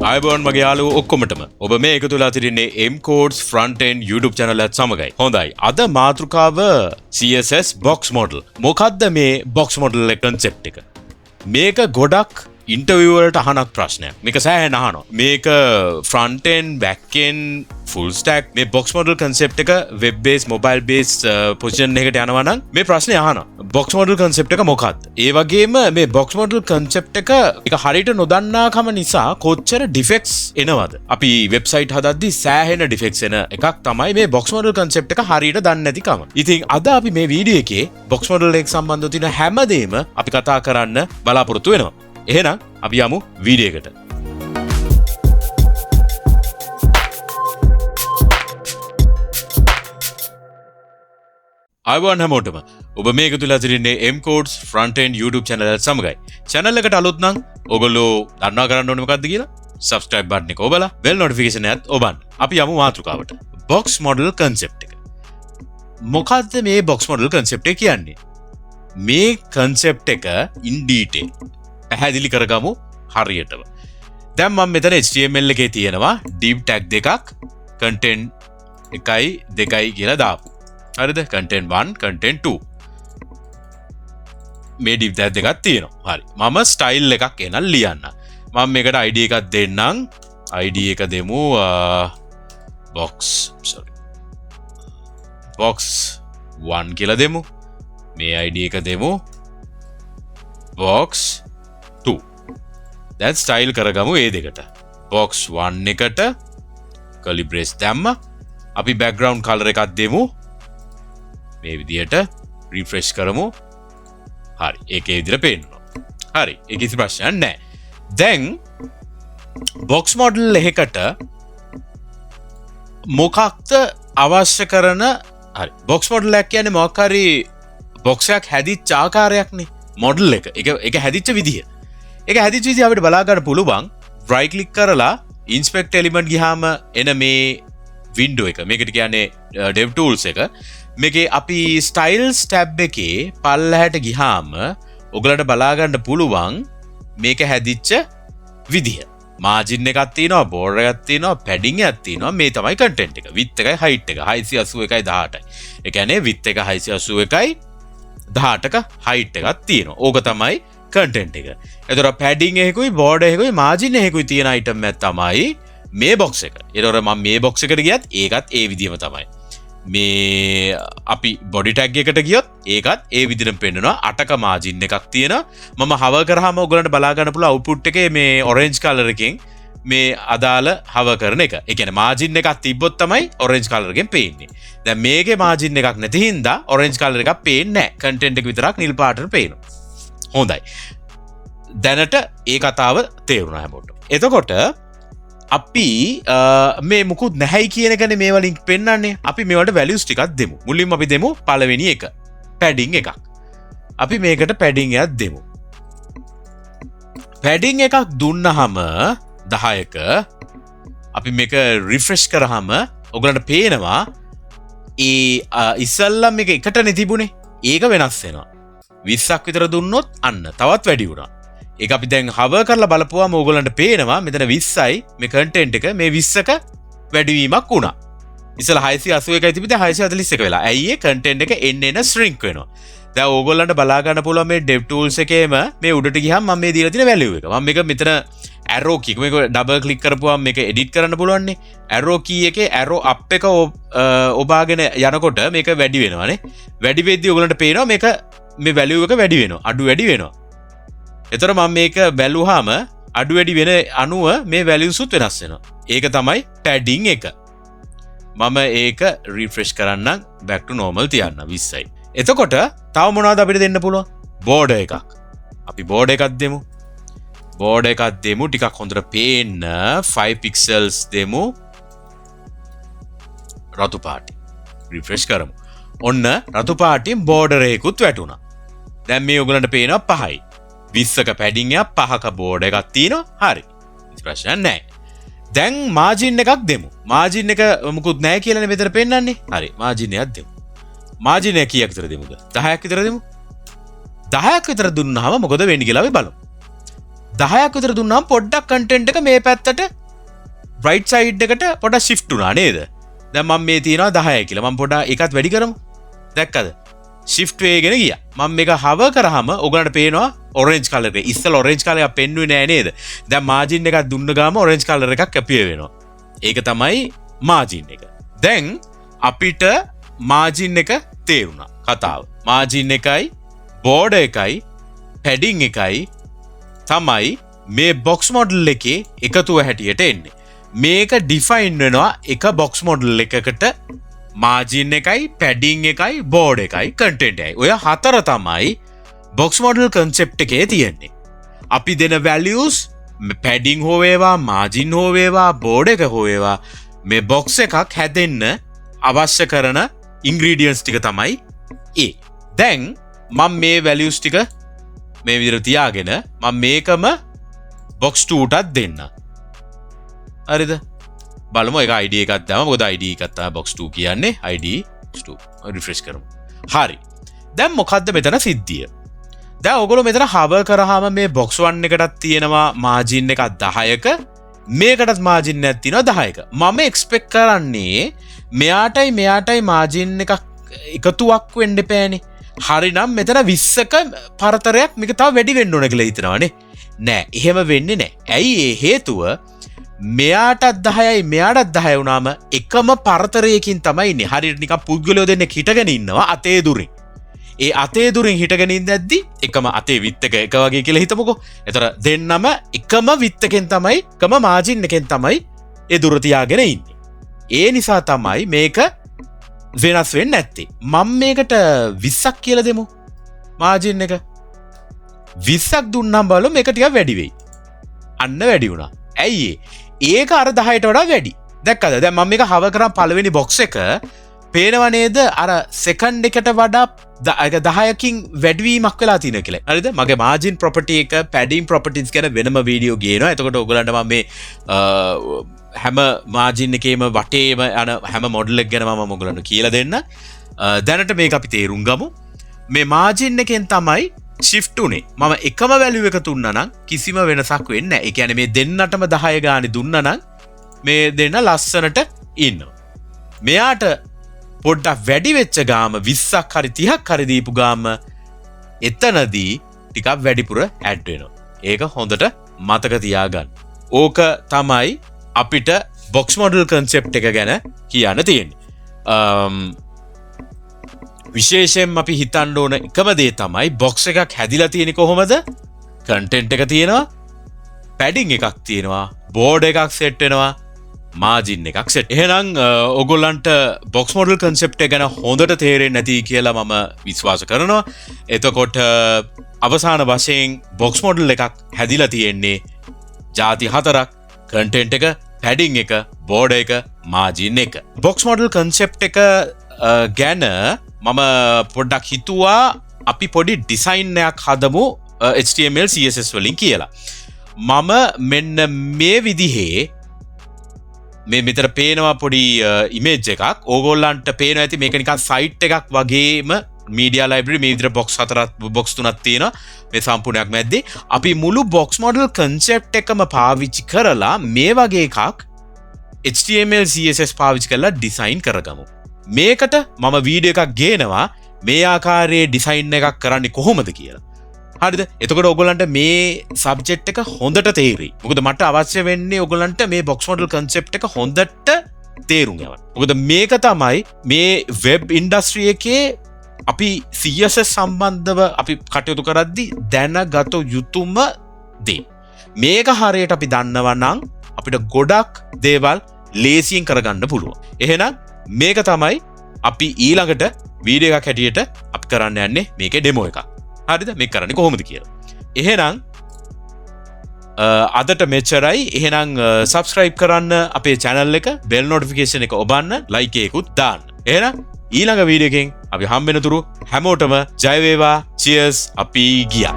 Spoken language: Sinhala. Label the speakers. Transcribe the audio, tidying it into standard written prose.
Speaker 1: ආයුබෝවන් මගේ යාළුවෝ ඔක්කොමටම. ඔබ මේ එකතු වෙලා සිටින්නේ MCodes Frontend YouTube channel එකත් සමගයි. හොඳයි. අද මාතෘකාව CSS box model. මොකද්ද මේ box model එක concept එක? මේක ගොඩක් ඉන්ටර්විව් වලට අහනක් ප්‍රශ්නයක්. මේක සෑහෙන අහනවා. මේක front end back end full stack මේ box model concept එක web based mobile based position එකකට යනවා නම් මේ ප්‍රශ්නේ අහනවා. box model concept එක මොකක්ද? ඒ වගේම මේ box model concept එක හරියට නොදන්නාකම නිසා කොච්චර defects එනවද? අපි website හදද්දී සෑහෙන defects එන එකක් තමයි මේ box model concept එක හරියට දන්නේ නැතිකම. ඉතින් අද අපි මේ වීඩියෝ එකේ box model එක සම්බන්ධව තියෙන හැමදේම අපි කතා කරන්න බලාපොරොත්තු වෙනවා. එහෙනම් අපි යමු වීඩියෝ එකට. ආයුබෝවන් හැමෝටම. ඔබ මේක තුල සිටින්නේ MCodes Frontend YouTube channel එක සමගයි. channel එකට අලුත් නම් ඔයගොල්ලෝ දන්නවා කරන්න ඕනේ මොකක්ද කියලා? subscribe button එක ඔබලා bell notification එකත් ඔබන්න. අපි යමු මාතෘකාවට. box model concept එක. මොකද්ද මේ box model concept එක කියන්නේ? මේ concept එක in detail පැහැදිලි කරගමු හරියටම. දැන් මම මෙතන HTML එකේ තියෙනවා div tag දෙකක් content 1 2 කියලා දාපු. හරිද? content 1 content 2 මේ div tag දෙකක් තියෙනවා. හරි. මම style එකක් එනල් ලියන්න. මම මේකට ID එකක් දෙන්නම්. ID එක දෙමු box 1 කියලා දෙමු. මේ ID එක දෙමු box 2. දැන් ස්ටයිල් කරගමු ඒ දෙකට. box 1 එකට curly brace දැම්ම. අපි background color එකක් දෙමු. මේ විදියට refresh කරමු. හරි. ඒකේ විදියට පේනවා. හරි. ඒක කිසි ප්‍රශ්නයක් නැහැ. දැන් box model එකකට මොකක්ද අවශ්‍ය කරන හරි. box model එක කියන්නේ මොකක් හරි box එකක් හැදිච්ච ආකාරයක්නේ. model එක. ඒක හැදිච්ච විදිය. ඒක හැදිච්ච විදිය අපිට බලා ගන්න පුළුවන්. right click කරලා inspect element ගියාම එන මේ window එක. මේකට කියන්නේ dev tools එක. මේකේ අපි styles tab එකේ පල්ලහැට ගියාම ඔයගලන්ට බලා ගන්න පුළුවන් මේක හැදිච්ච විදිය. margin එකක් තියෙනවා, border එකක් තියෙනවා, padding එකක් තියෙනවා. මේ තමයි content එක. width එකයි height එක 681යි 18යි. ඒ කියන්නේ width එක 681යි 18ක height එකක් තියෙනවා. ඕක තමයි content එක. එතකොට padding එකකුයි border එකකුයි margin එකකුයි තියෙන item එක තමයි මේ box එක. එතකොට මම මේ box එකට ගියත් ඒකත් ඒ විදිහම තමයි. මේ අපි body tag එකට ගියොත් ඒකත් ඒ විදිහටම පෙන්නනවා. 8ක margin එකක් තියෙනවා. මම hover කරාම ඔයගලන්ට බලා ගන්න පුළුවන් output එකේ මේ orange color එකෙන් මේ අදාළ hover කරන එක. ඒ කියන්නේ margin එකක් තිබ්බොත් තමයි orange color එකෙන් පේන්නේ. දැන් මේකේ margin එකක් නැති හින්දා orange color එකක් පේන්නේ නැහැ. content එක විතරක් නිල් පාටට පේනවා. හොඳයි. දැනට ඒ කතාව තේරුණා හැමෝටම. එතකොට අපි මේ මුකුත් නැහැයි කියන එකනේ මේ වලින් පෙන්නන්නේ. අපි මේවට values ටිකක් දෙමු. මුලින්ම අපි දෙමු පළවෙනි එක. padding එකක්. අපි මේකට padding එකක් දෙමු. padding එකක් දුන්නාම 10ක අපි මේක refresh කරාම ඔයගලන්ට පේනවා ඉස්සල්ලා මේක එකටනේ තිබුණේ. ඒක වෙනස් වෙනවා. 20ක් විතර දුන්නොත් අන්න තවත් වැඩි වුණා. ඒක අපි දැන් hover කරලා බලපුවාම ඕගොල්ලන්ට පේනවා මෙතන 20යි මේ content එක මේ 20ක වැඩිවීමක් වුණා. ඉස්සලා 681යි තිබිද 641 වෙලා. ඇයි ඒ content එක එන්න shrink වෙනවා. දැන් ඕගොල්ලන්ට බලා ගන්න පුළුවන් මේ dev tools එකේම මේ උඩට ගියහම මම මේ දීලා තියෙන value එක. මම මේක මෙතන arrow key මේක double click කරපුවාම මේක edit කරන්න පුළුවන් නේ. arrow key එකේ arrow up එක ඔබාගෙන යනකොට මේක වැඩි වෙනවානේ. වැඩි වෙද්දී ඔයගොල්ලන්ට පේනවා මේක මේ value එක වැඩි වෙනවා. අඩු වැඩි වෙනවා. එතකොට මම මේක බැලුවාම අඩු වැඩි වෙන අනුව මේ values උත් වෙනස් වෙනවා. ඒක තමයි padding එක. මම ඒක refresh කරන්නම් back to normal තියන්න 20යි. එතකොට තව මොනවද අපිට දෙන්න පුළුවන්? border එකක්. අපි border එකක් දෙමු. border එකක් දෙමු ටිකක් හොඳට පේන්න 5 pixels දෙමු. රතු පාටි. refresh කරමු. ඔන්න රතු පාටියෙන් border එකකුත් වැටුණා. දැන් මේ ඔයගලන්ට පේනවා 5යි. 20ක padding එකක් 5ක border එකක් තියෙනවා. හරි. ප්‍රශ්නයක් නැහැ. දැන් margin එකක් දෙමු. margin එක මොකුත් නැහැ කියලානේ මෙතන පෙන්නන්නේ. හරි. margin එකක් දෙමු. margin එක කීයක් විතර දෙමුද? 10ක් විතර දෙමු. 10ක් විතර දුන්නාම මොකද වෙන්නේ කියලා අපි බලමු. 10ක් විතර දුන්නාම පොඩ්ඩක් කන්ටෙන්ට් එක මේ පැත්තට රයිට් සයිඩ් එකට පොඩ්ඩක් shift වුණා නේද? දැන් මම මේ තියනවා 10යි කියලා. මම පොඩ්ඩක් ඒකත් වැඩි කරමු. දැක්කද? shift වේගෙන ගියා. මම මේක hover කරාම ඔයගලන්ට පේනවා orange color එක. ඉස්සෙල්ලා orange color එක පෙන්වුවේ නෑ නේද? දැන් margin එකක් දුන්න ගාම orange color එකක් appear වෙනවා. ඒක තමයි margin එක. දැන් අපිට margin එක තේරුණා කතාව. margin එකයි border එකයි padding එකයි තමයි මේ box model එකේ එකතුව හැටියට එන්නේ. මේක define වෙනවා එක box model එකකට margin එකයි padding එකයි border එකයි content එකයි. ඔය හතර තමයි box model concept එකේ තියෙන්නේ. අපි දෙන values padding හෝ වේවා margin හෝ වේවා border එක හෝ වේවා මේ box එකක් හැදෙන්න අවශ්‍ය කරන ingredients ටික තමයි ඒ. දැන් මම මේ values ටික මේ විදිහට තියාගෙන මම මේකම box 2ටත් දෙන්න. හරිද? බලමු ඒක ID එකක් දාමු. මොකද ID එකක් තමයි box 2 කියන්නේ. ID 2 refresh කරමු. හරි. දැන් මොකද්ද මෙතන සිද්ධිය? දැන් ඔයගොල්ලෝ මෙතන hover කරාම මේ box 1 එකටත් තියෙනවා margin එකක් 10ක. මේකටත් margin එකක් තියෙනවා 10ක. මම expect කරන්නේ මෙයාටයි margin එකක් එකතුවක් වෙන්න එපානේ. හරිනම් මෙතන 20ක පරතරයක් මේක තව වැඩි වෙන්න ඕන කියලා හිතනවානේ. නෑ, එහෙම වෙන්නේ නෑ. ඇයි ඒ හේතුව? මෙයාටත් 10යි මෙයාටත් 10 වුණාම එකම පරතරයකින් තමයි ඉන්නේ. හරියට නිකන් පුද්ගලයෝ දෙන්නෙක් හිටගෙන ඉන්නවා අතේ දුරින්. ඒ අතේ දුරින් හිටගෙන ඉඳද්දි එකම අතේ විත් එක එක වගේ කියලා හිතමුකෝ. ඒතර දෙන්නම එකම විත් එකෙන් තමයි එකම මාජින් එකෙන් තමයි ඒ දුර තියාගෙන ඉන්නේ. ඒ නිසා තමයි මේක වෙනස් වෙන්නේ නැත්තේ. මම මේකට 20ක් කියලා දෙමු. මාජින් එක 20ක් දුන්නාම බලමු මේක ටිකක් වැඩි වෙයි. අන්න වැඩි වුණා. ඇයි ඒක අර 10ට වඩා වැඩි. දැක්කද? දැන් මම මේක hover කරා පළවෙනි box එක පේනව නේද? අර second එකට වඩා 10කින් වැඩිවීමක් වෙලා තියෙනවා කියලා. හරිද? මගේ margin property එක padding properties ගැන වෙනම වීඩියෝ ගේනවා. එතකොට ඔයගලන්ට මම මේ හැම margin එකේම වටේම යන හැම model එක ගැන මම ඔයගලන්ට කියලා දෙන්න. දැනට මේක අපි තේරුම් ගමු. මේ margin එකෙන් තමයි shift උනේ. මම එකම value එක දුන්නා නම් කිසිම වෙනසක් වෙන්නේ නැහැ. ඒ කියන්නේ මේ දෙන්නටම 10 ගානේ දුන්නා නම් මේ දෙන්න ලස්සනට ඉන්නවා. මෙයාට පොඩ්ඩක් වැඩි වෙච්ච ගාම 20ක් හරි 30ක් හරි දීපු ගාම එතනදී ටිකක් වැඩිපුර ඇඩ් වෙනවා. ඒක හොඳට මතක තියාගන්න. ඕක තමයි අපිට box model concept එක ගැන කියන්න තියෙන්නේ. විශේෂයෙන් අපි හිතන්න ඕන එකම දේ තමයි box එකක් හැදිලා තියෙන්නේ කොහොමද? content එක තියෙනවා, padding එකක් තියෙනවා, border එකක් set වෙනවා, margin එකක් set. එහෙනම් ඔයගොල්ලන්ට box model concept එක ගැන හොඳට තේරෙන්නේ නැති කියලා මම විශ්වාස කරනවා. එතකොට අවසාන වශයෙන් box model එකක් හැදිලා තියෙන්නේ ಜಾති 4ක්: content එක, padding එක, border එක, margin එක. box model concept එක ගැන මම පොඩ්ඩක් හිතුවා අපි පොඩි ඩිසයින් එකක් හදමු HTML CSS වලින් කියලා. මම මෙන්න මේ විදිහේ මේ මෙතන පේනවා පොඩි ඉමේජ් එකක්. ඕගොල්ලන්ට පේනවා ඇති මේක නිකන් සයිට් එකක් වගේම media library මේ විදිහට box 3ක් තියෙනවා මේ සම්පූර්ණයක් මැද්දේ. අපි මුළු box model concept එකම පාවිච්චි කරලා මේ වගේ එකක් HTML CSS පාවිච්චි කරලා ඩිසයින් කරගමු. මේකට මම වීඩියෝ එකක් ගේනවා මේ ආකාරයේ ඩිසයින් එකක් කරන්නේ කොහොමද කියලා. හරිද? එතකොට ඔයගොල්ලන්ට මේ සබ්ජෙක්ට් එක හොඳට තේරෙයි. මොකද මට අවශ්‍ය වෙන්නේ ඔයගොල්ලන්ට මේ box model concept එක හොඳට තේරුම් ගන්න. මොකද මේක තමයි මේ web industry එකේ අපි CSS සම්බන්ධව අපි කටයුතු කරද්දී දැනගත යුතුම දේ. මේක හරියට අපි දන්නවා නම් අපිට ගොඩක් දේවල් ලේසියෙන් කරගන්න පුළුවන්. එහෙනම් මේක තමයි අපි ඊළඟට වීඩියෝ එකක් හැටියට අපි කරන්න යන්නේ මේකේ ඩෙමෝ එකක්. හරිද? මේක කරන්නේ කොහොමද කියලා. එහෙනම් අදට මෙච්චරයි. එහෙනම් subscribe කරන්න අපේ channel එක, bell notification එක ඔබන්න, like එකකුත් දාන්න. එහෙනම් ඊළඟ වීඩියෝ එකෙන් අපි හම්බ වෙනතුරු හැමෝටම ජය වේවා. cheers. අපි ගියා.